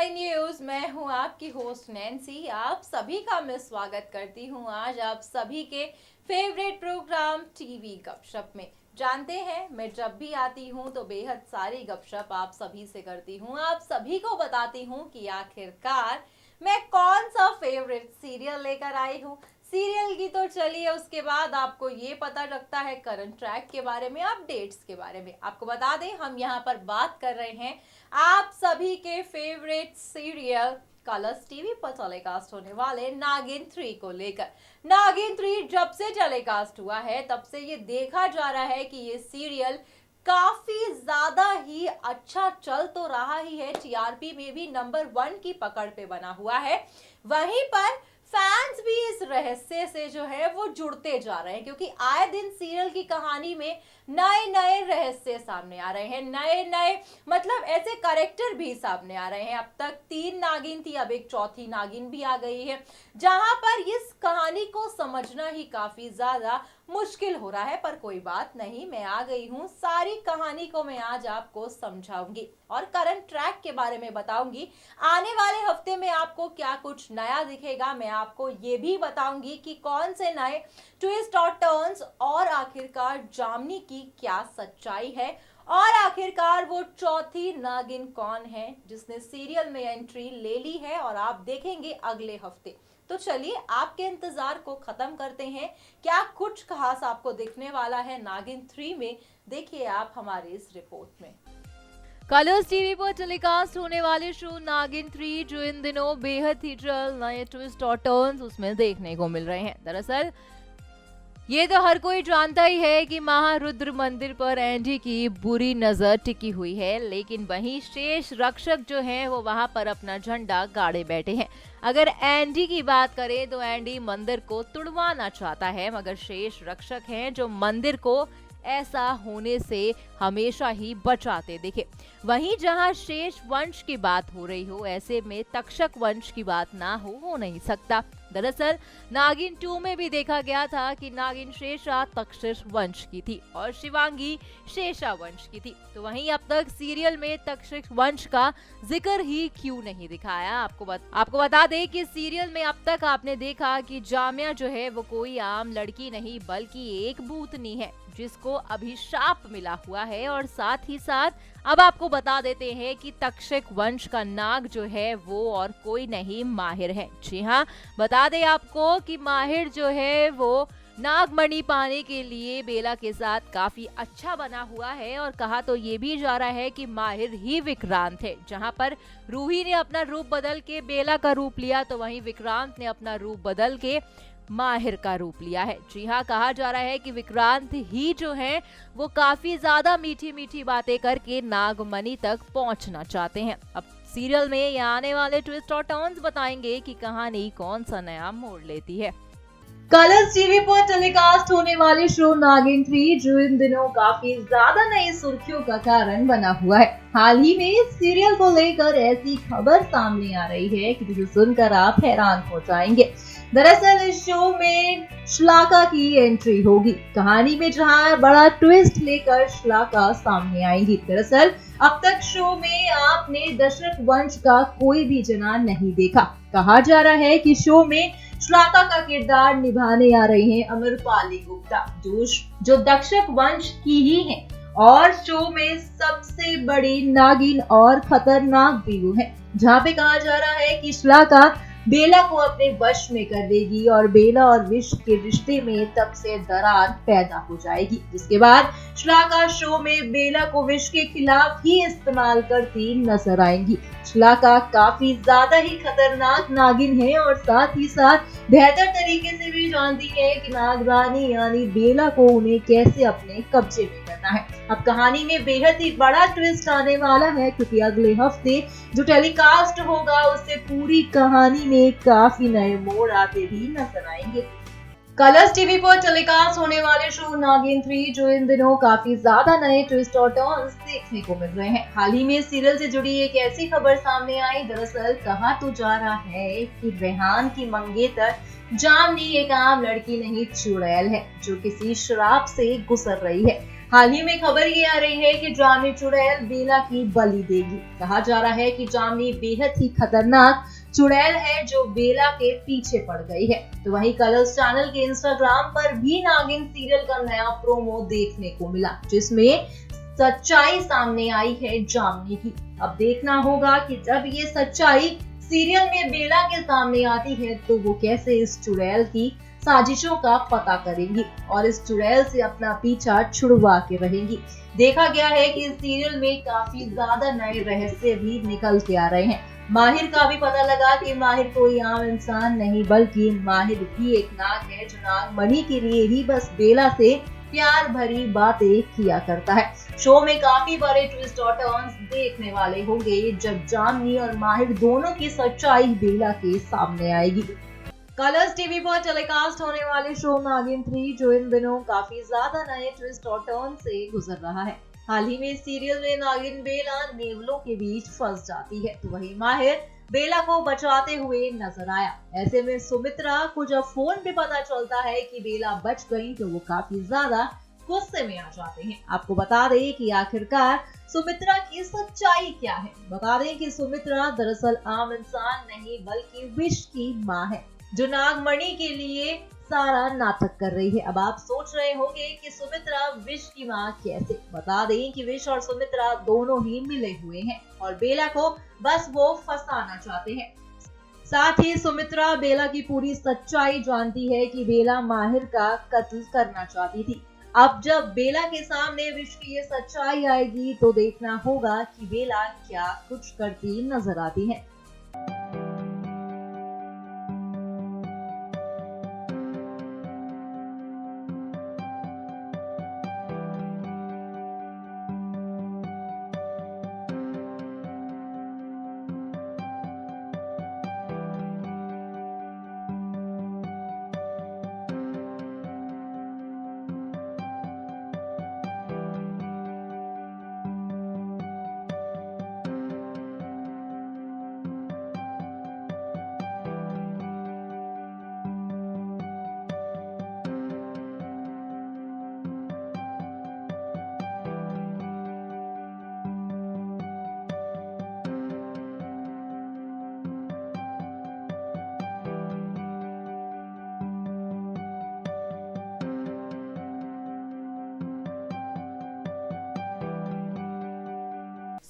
Nine news. मैं हूं आपकी होस्ट नैन्सी। आप सभी का मैं स्वागत करती हूं आज आप सभी के फेवरेट प्रोग्राम टीवी गपशप में। जानते हैं मैं जब भी आती हूं तो बेहद सारी गपशप आप सभी से करती हूं, आप सभी को बताती हूं कि आखिरकार मैं कौन सा फेवरेट सीरियल लेकर आई हूं। सीरियल की तो चलिए, उसके बाद आपको ये पता लगता है करंट ट्रैक के बारे में, अपडेट्स के बारे में। आपको बता दें हम यहाँ पर बात कर रहे हैं आप सभी के फेवरेट सीरियल कलर्स टीवी पर टेलीकास्ट होने वाले नागिन 3 को लेकर। नागिन 3 जब से टेलीकास्ट हुआ है तब से ये देखा जा रहा है कि ये सीरियल काफी ज्यादा ही अच्छा चल तो रहा ही है, टीआरपी में भी नंबर 1 की पकड़ पे बना हुआ है। वहीं पर फैंस भी इस रहस्य से जो है वो जुड़ते जा रहे हैं, क्योंकि आए दिन सीरियल की कहानी में नए नए रहस्य सामने आ रहे हैं, नए नए मतलब ऐसे कैरेक्टर भी सामने आ रहे हैं। अब तक 3 नागिन थी, अब एक चौथी नागिन भी आ गई है, जहां पर इस कहानी को समझना ही काफी ज्यादा मुश्किल हो रहा है। पर कोई बात नहीं, मैं आ गई हूं, सारी कहानी को मैं आज आपको समझाऊंगी और करंट ट्रैक के बारे में बताऊंगी। आने वाले हफ्ते में आपको क्या कुछ नया दिखेगा, मैं आपको ये भी बताऊंगी कि कौन से नए ट्विस्ट और टर्न्स, और आखिरकार जामनी की क्या सच्चाई है, और आखिरकार वो चौथी नागिन कौन है जिसने सीरियल में एंट्री ले ली है, और आप देखेंगे अगले हफ्ते। तो चलिए आपके इंतजार को खत्म करते हैं, क्या कुछ खास आपको दिखने वाला है नागिन 3 में, देखिए आप हमारे इस रिपोर्ट में। कलर्स टीवी पर टेलीकास्ट होने वाले शो नागिन 3 जो इन दिनों बेहद ही जल्द नए ट्विस्ट और टर्न्स उसमें देखने को मिल रहे हैं। दरअसल ये तो हर कोई जानता ही है कि महारुद्र मंदिर पर एंडी की बुरी नजर टिकी हुई है, लेकिन वहीं शेष रक्षक जो हैं वो वहां पर अपना झंडा गाड़े बैठे हैं। अगर एंडी की बात करें तो एंडी मंदिर को तुड़वाना चाहता है, मगर शेष रक्षक हैं जो मंदिर को ऐसा होने से हमेशा ही बचाते दिखे। वहीं जहां शेष वंश की बात हो रही हो, ऐसे में तक्षक वंश की बात ना हो नहीं सकता। दरअसल नागिन 2 में भी देखा गया था कि नागिन शेषा तक्षक वंश की थी और शिवांगी शेषा वंश की थी। तो वहीं अब तक सीरियल में तक्षक वंश का जिक्र ही क्यों नहीं दिखाया। आपको बता दें कि सीरियल में अब तक आपने देखा कि जामिया जो है वो कोई आम लड़की नहीं बल्कि एक भूतनी है जिसको अभिशाप मिला हुआ है। और साथ ही साथ अब आपको बता देते हैं कि तक्षक वंश का नाग जो है वो और कोई नहीं माहिर है। जी हाँ, बता दें आपको कि माहिर जो है वो नागमणि पाने के लिए बेला के साथ काफी अच्छा बना हुआ है, और कहा तो ये भी जा रहा है कि माहिर ही विक्रांत है। जहां पर रूही ने अपना रूप बदल के बेला का रूप लिया, तो वहीं विक्रांत ने अपना रूप बदल के माहिर का रूप लिया है। जी हाँ, कहा जा रहा है कि विक्रांत ही जो है वो काफी ज्यादा मीठी मीठी बातें करके नागमणि तक पहुंचना चाहते हैं। अब सीरियल में ये आने वाले ट्विस्ट और टर्न्स बताएंगे कि कहानी कौन सा नया मोड़ लेती है। कलर्स टीवी पर टेलीकास्ट होने वाले शो नागिन 3 जो इन दिनों काफी ज्यादा नई सुर्खियों का कारण बना हुआ है। हाल ही में इस सीरियल को लेकर ऐसी खबर सामने आ रही है कि जिसे सुनकर आप हैरान हो जाएंगे। दरअसल इस शो में श्लाका की एंट्री होगी। कहानी में जहां बड़ा ट्विस्ट लेकर श्लाका सामने आएंगी। दरअसल अब तक शो में आपने दशरथ वंश का कोई भी जना नहीं देखा। कहा जा रहा है कि शो में श्लाका का किरदार निभाने आ रही हैं अमरपाली गुप्ता, जो दक्षक वंश की ही हैं, और शो में सबसे बड़ी नागिन और खतरनाक भी वो है। जहाँ पे कहा जा रहा है कि श्लाका बेला को अपने वश में कर देगी और बेला और विश के रिश्ते में तब से दरार पैदा हो जाएगी, जिसके बाद श्लाका शो में बेला को विश के खिलाफ ही इस्तेमाल करती नजर आएंगी। श्लाका काफी ज्यादा ही खतरनाक नागिन है और साथ ही साथ बेहतर तरीके से भी जानती है कि नागरानी यानी बेला को उन्हें कैसे अपने कब्जे में करना है। अब कहानी में बेहद ही बड़ा ट्विस्ट आने वाला है, क्योंकि अगले हफ्ते जो टेलीकास्ट होगा उससे पूरी कहानी में काफी नए मोड़ आते भी नजर आएंगे। कलर्स टीवी पर टेलीकास्ट होने वाले शो नागिन 3 जो इन दिनों काफी ज्यादा नए ट्विस्ट और टर्न्स देखने को मिल रहे हैं। हाल ही में सीरियल से जुड़ी एक ऐसी खबर सामने आई। दरअसल कहा तो जा रहा है कि रेहान की मंगेतर जामनी एक आम लड़की नहीं चुड़ैल है जो किसी शराब से गुजर रही है। हाल ही में खबर ये आ रही है कि जामनी चुड़ैल बेला की बलि देगी। कहा जा रहा है कि जामनी बेहद ही खतरनाक चुड़ैल है जो बेला के पीछे पड़ गई है। तो वहीं कलर्स चैनल के इंस्टाग्राम पर भी नागिन सीरियल का नया प्रोमो देखने को मिला, जिसमें सच्चाई सामने आई है जामनी की। अब देखना होगा कि जब ये सच्चाई सीरियल में बेला के सामने आती है तो वो कैसे इस चुड़ैल की साजिशों का पता करेंगी और इस चुड़ैल से अपना पीछा छुड़वा के रहेंगी। देखा गया है कि इस सीरियल में काफी ज्यादा नए रहस्य भी निकल के आ रहे हैं। माहिर का भी पता लगा कि माहिर कोई आम इंसान नहीं बल्कि माहिर भी एक नाग है जो नाग मणि के लिए ही बस बेला से प्यार भरी बातें किया करता है। शो में काफी बड़े ट्विस्ट और टर्न्स देखने वाले होंगे जब जामनी और माहिर दोनों की सच्चाई बेला के सामने आएगी। कलर्स टीवी पर टेलीकास्ट होने वाले शो नागिन 3 जो इन दिनों काफी ज्यादा नए ट्विस्ट और टर्न से गुजर रहा है। हाल ही में सीरियल में नागिन बेला नेवलों के बीच फंस जाती है तो वहीं माहिर बेला को बचाते हुए नजर आया। ऐसे में सुमित्रा को जब फोन पे पता चलता है कि बेला बच गई तो वो काफी ज्यादा गुस्से में आ जाते हैं। आपको बता दें कि आखिरकार सुमित्रा की सच्चाई क्या है। बता दें कि सुमित्रा दरअसल आम इंसान नहीं बल्कि विश की माँ है जो नागमणि के लिए सारा नाटक कर रही है। अब आप सोच रहे होंगे कि सुमित्रा विश की माँ कैसे। बता दें कि विश और सुमित्रा दोनों ही मिले हुए हैं और बेला को बस वो फंसाना चाहते हैं। साथ ही सुमित्रा बेला की पूरी सच्चाई जानती है कि बेला माहिर का कत्ल करना चाहती थी। अब जब बेला के सामने विश की ये सच्चाई आएगी तो देखना होगा कि बेला क्या कुछ करती नजर आती है।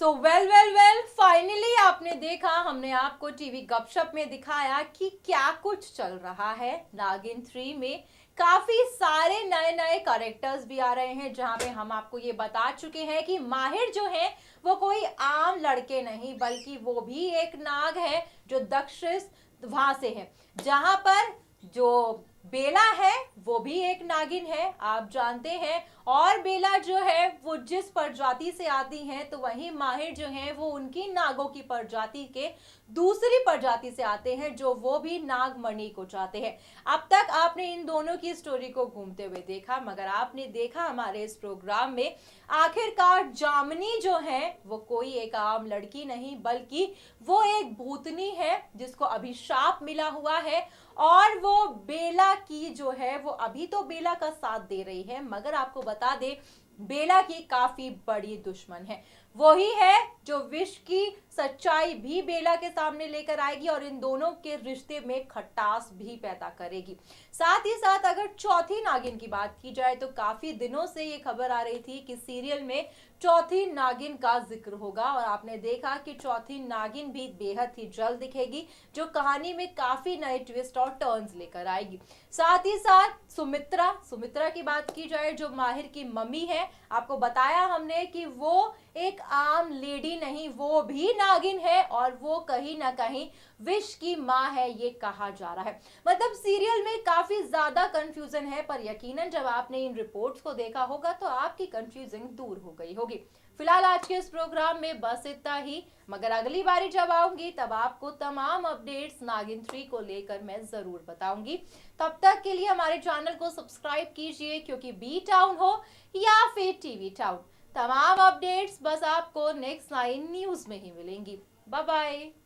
सो वेल फाइनली आपने देखा, हमने आपको टीवी गपशप में दिखाया कि क्या कुछ चल रहा है नागिन 3 में। काफी सारे नए नए कैरेक्टर्स भी आ रहे हैं जहां पे हम आपको ये बता चुके हैं कि माहिर जो है वो कोई आम लड़के नहीं बल्कि वो भी एक नाग है जो दक्षिण वहां से है। जहां पर जो बेला है वो भी एक नागिन है, आप जानते हैं। और बेला जो है वो जिस प्रजाति से आती हैं तो वहीं माहिर जो है वो उनकी नागों की प्रजाति के दूसरी प्रजाति से आते हैं जो वो भी नागमणि को चाहते हैं। अब तक आपने इन दोनों की स्टोरी को घूमते हुए देखा, मगर आपने देखा हमारे इस प्रोग्राम में आखिरकार जामनी जो है वो कोई एक आम लड़की नहीं बल्कि वो एक भूतनी है जिसको अभिशाप मिला हुआ है और वो बेला की जो है वो अभी तो बेला का साथ दे रही है, मगर आपको बता दे बेला की काफी बड़ी दुश्मन है। वही है जो विश की सच्चाई भी बेला के सामने लेकर आएगी और इन दोनों के रिश्ते में खटास भी पैदा करेगी। साथ ही साथ अगर चौथी नागिन की बात की जाए तो काफी दिनों से ये खबर आ रही थी कि सीरियल में चौथी नागिन का जिक्र होगा और आपने देखा कि चौथी नागिन भी बेहद ही जल्द दिखेगी जो कहानी में काफी नए ट्विस्ट और टर्न्स लेकर आएगी। साथ ही साथ सुमित्रा की बात की जाए जो माहिर की मम्मी है, आपको बताया हमने कि वो एक आम लेडी नहीं, वो भी नागिन है और वो कहीं ना कहीं विश की माँ है ये कहा जा रहा है। मतलब सीरियल में काफी ज्यादा कंफ्यूजन है, पर यकीनन जब आपने इन रिपोर्ट्स को देखा होगा तो आपकी कंफ्यूजन दूर हो गई होगी। फिलहाल आज के इस प्रोग्राम में बस इतना ही, मगर अगली बारी जब आऊंगी तब आपको तमाम अपडेट्स नागिन 3 को लेकर मैं जरूर बताऊंगी। तब तक के लिए हमारे चैनल को सब्सक्राइब कीजिए, क्योंकि बी टाउन हो या फिर टीवी टाउन, तमाम अपडेट्स बस आपको नेक्स्ट 9 न्यूज में ही मिलेंगी। Bye bye.